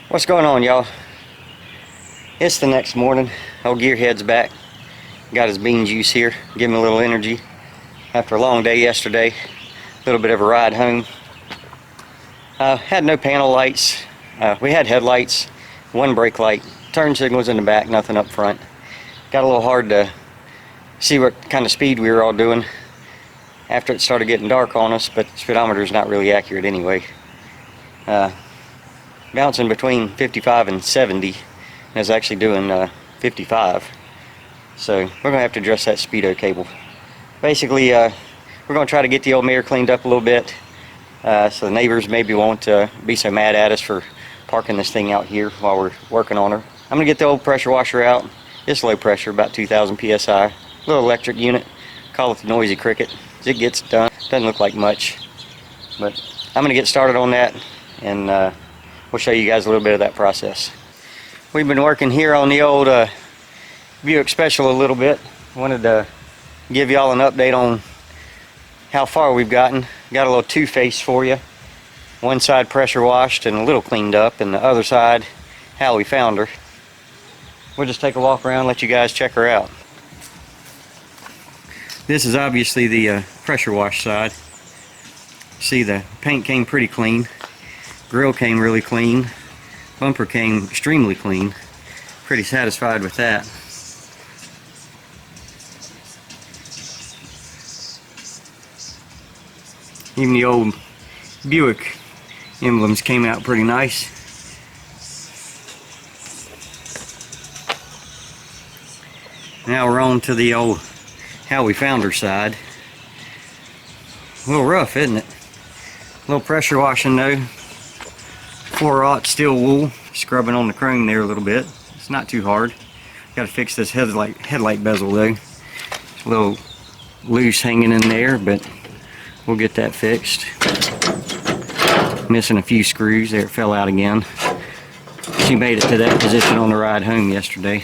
What's going on, y'all? It's the next morning. Old Gearhead's back. Got his bean juice here. Give him a little energy. After a long day yesterday, a little bit of a ride home. Had no panel lights. We had headlights, one brake light, turn signals in the back, nothing up front. Got a little hard to see what kind of speed we were all doing after it started getting dark on us, but the speedometer's not really accurate anyway. Bouncing between 55 and 70, and it's actually doing 55. So we're going to have to adjust that speedo cable. Basically, we're going to try to get the old mirror cleaned up a little bit, so the neighbors maybe won't be so mad at us for parking this thing out here while we're working on her. I'm going to get the old pressure washer out. It's low pressure, about 2,000 psi. Little electric unit. Call it the Noisy Cricket. It gets done. Doesn't look like much, but I'm going to get started on that, and we'll show you guys a little bit of that process. We've been working here on the old Buick Special a little bit. Wanted to give y'all an update on how far we've gotten. Got a little two-face for you. One side pressure washed and a little cleaned up, and the other side how we found her. We'll just take a walk around, let you guys check her out. This is obviously the pressure wash side. See, the paint came pretty clean. Grill came really clean. Bumper came extremely clean. Pretty satisfied with that. Even the old Buick emblems came out pretty nice. Now we're on to the old how we found her side. A little rough, isn't it? A little pressure washing though. 4/0 steel wool, scrubbing on the chrome there a little bit. It's not too hard. Got to fix this headlight bezel though. It's a little loose hanging in there, but we'll get that fixed. Missing a few screws there, it fell out again. She made it to that position on the ride home yesterday.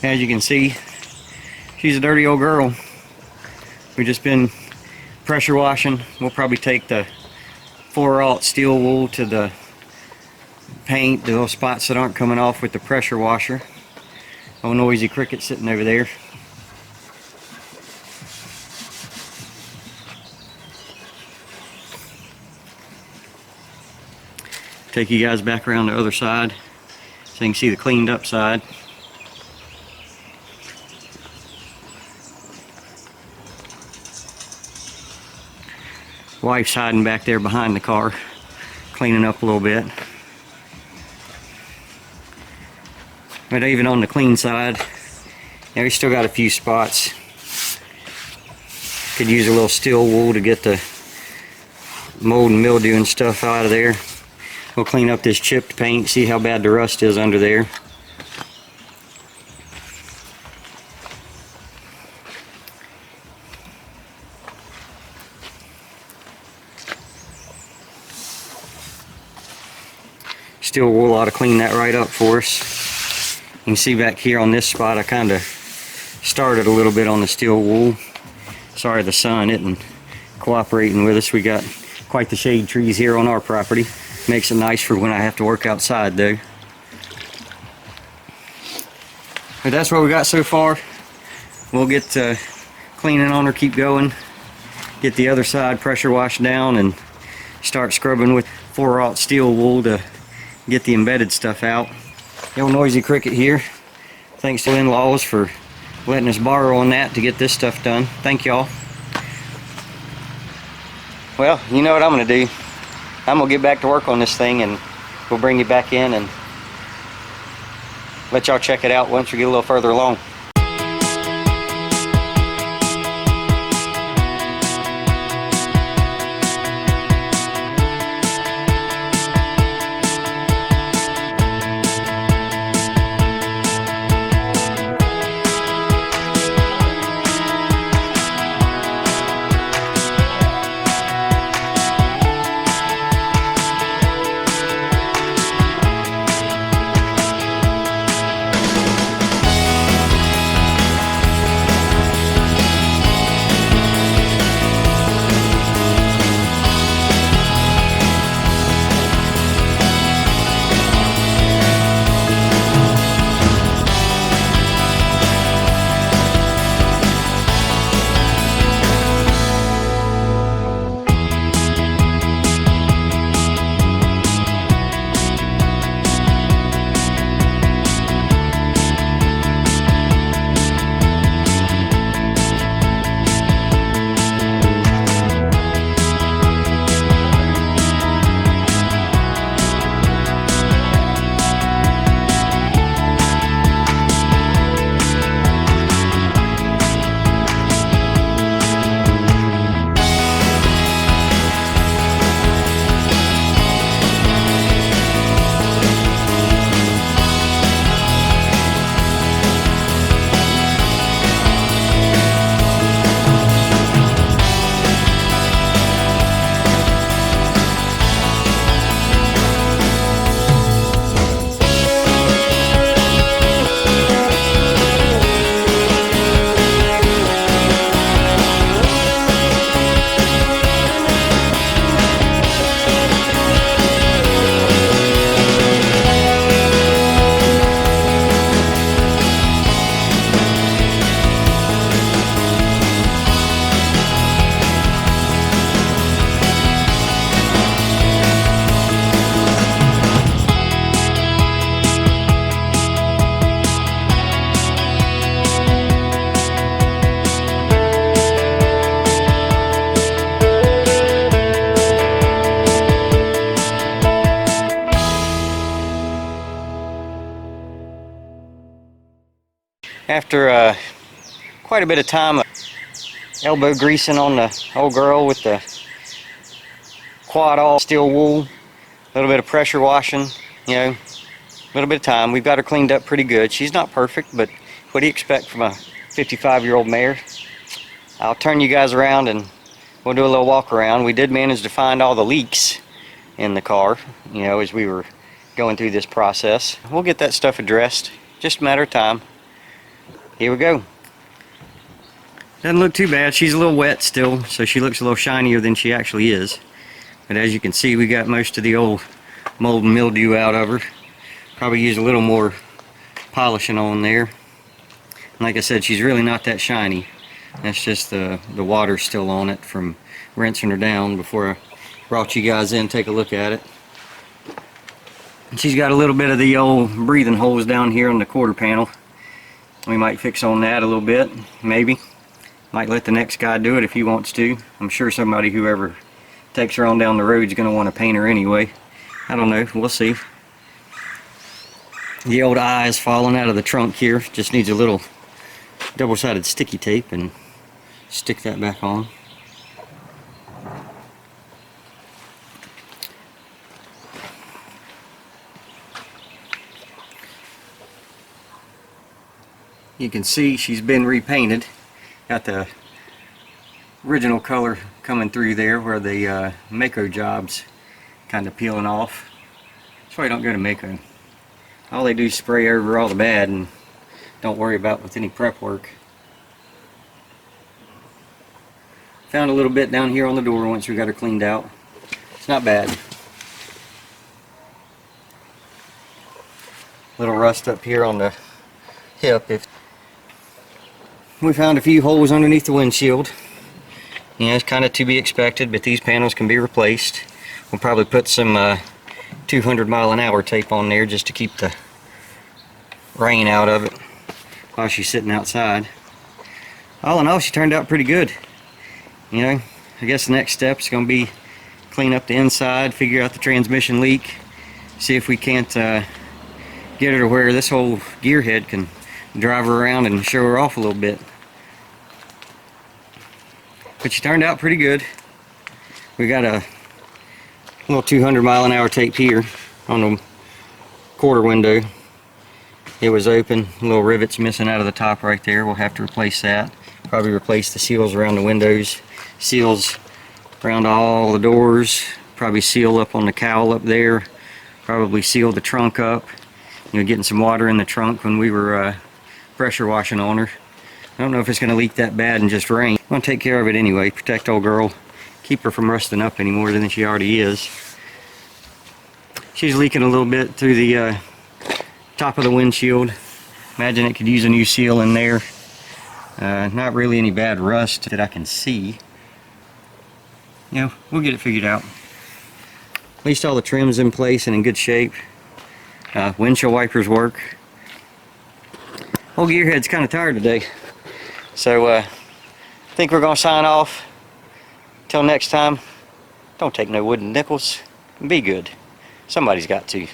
As you can see, she's a dirty old girl. We've just been pressure washing. We'll probably take the 4/0 steel wool to the paint, the little spots that aren't coming off with the pressure washer. Old Noisy Cricket sitting over there. Take you guys back around the other side so you can see the cleaned up side. Wife's hiding back there behind the car, cleaning up a little bit. But even on the clean side, we still got a few spots. Could use a little steel wool to get the mold and mildew and stuff out of there. We'll clean up this chipped paint, see how bad the rust is under there. Steel wool ought to clean that right up for us. You can see back here on this spot I kind of started a little bit on the steel wool. Sorry the sun isn't cooperating with us. We got quite the shade trees here on our property. Makes it nice for when I have to work outside though. But that's what we got so far. We'll get cleaning on her, keep going. Get the other side pressure washed down and start scrubbing with 4/0 steel wool to get the embedded stuff out. The old Noisy Cricket here. Thanks to in-laws for letting us borrow on that to get this stuff done. Thank y'all. Well, you know what I'm going to do. I'm going to get back to work on this thing, and we'll bring you back in and let y'all check it out once we get a little further along. after quite a bit of time elbow greasing on the old girl with the quad all steel wool, a little bit of pressure washing, you know, a little bit of time. We've got her cleaned up pretty good. She's not perfect, but what do you expect from a 55-year-old mare? I'll turn you guys around and we'll do a little walk around. We did manage to find all the leaks in the car, you know, as we were going through this process. We'll get that stuff addressed, just a matter of time. Here we go. Doesn't look too bad. She's a little wet still, so she looks a little shinier than she actually is. But as you can see, we got most of the old mold and mildew out of her. Probably use a little more polishing on there. And like I said, she's really not that shiny. That's just the water still on it from rinsing her down before I brought you guys in. Take a look at it. And she's got a little bit of the old breathing holes down here on the quarter panel. We might fix on that a little bit, maybe. Might let the next guy do it if he wants to. I'm sure somebody, whoever takes her on down the road, is going to want to paint her anyway. I don't know, we'll see. The old eye is falling out of the trunk here. Just needs a little double-sided sticky tape and stick that back on. You can see she's been repainted. Got the original color coming through there where the Mako job's kind of peeling off. That's why you don't go to Mako. All they do is spray over all the bad and don't worry about with any prep work. Found a little bit down here on the door once we got her cleaned out. It's not bad. Little rust up here on the hip. We found a few holes underneath the windshield. Yeah, it's kind of to be expected, but these panels can be replaced. We'll probably put some 200 mile-an-hour tape on there just to keep the rain out of it while she's sitting outside. All in all, she turned out pretty good. You know, I guess the next step is going to be clean up the inside, figure out the transmission leak, see if we can't get her to where this whole gear head can drive her around and show her off a little bit. But she turned out pretty good. We got a little 200 mile-an-hour tape here on the quarter window. It was open, little rivets missing out of the top right there. We'll have to replace that. Probably replace the seals around the windows, seals around all the doors, probably seal up on the cowl up there, probably seal the trunk up. You know, getting some water in the trunk when we were pressure washing on her. I don't know if it's going to leak that bad and just rain. I'm going to take care of it anyway, protect old girl, keep her from rusting up any more than she already is. She's leaking a little bit through the top of the windshield. Imagine it could use a new seal in there. Not really any bad rust that I can see. You know, we'll get it figured out. At least all the trim's in place and in good shape. Windshield wipers work. Old gearhead's kind of tired today. So I think we're going to sign off. Till next time, don't take no wooden nickels. Be good. Somebody's got to.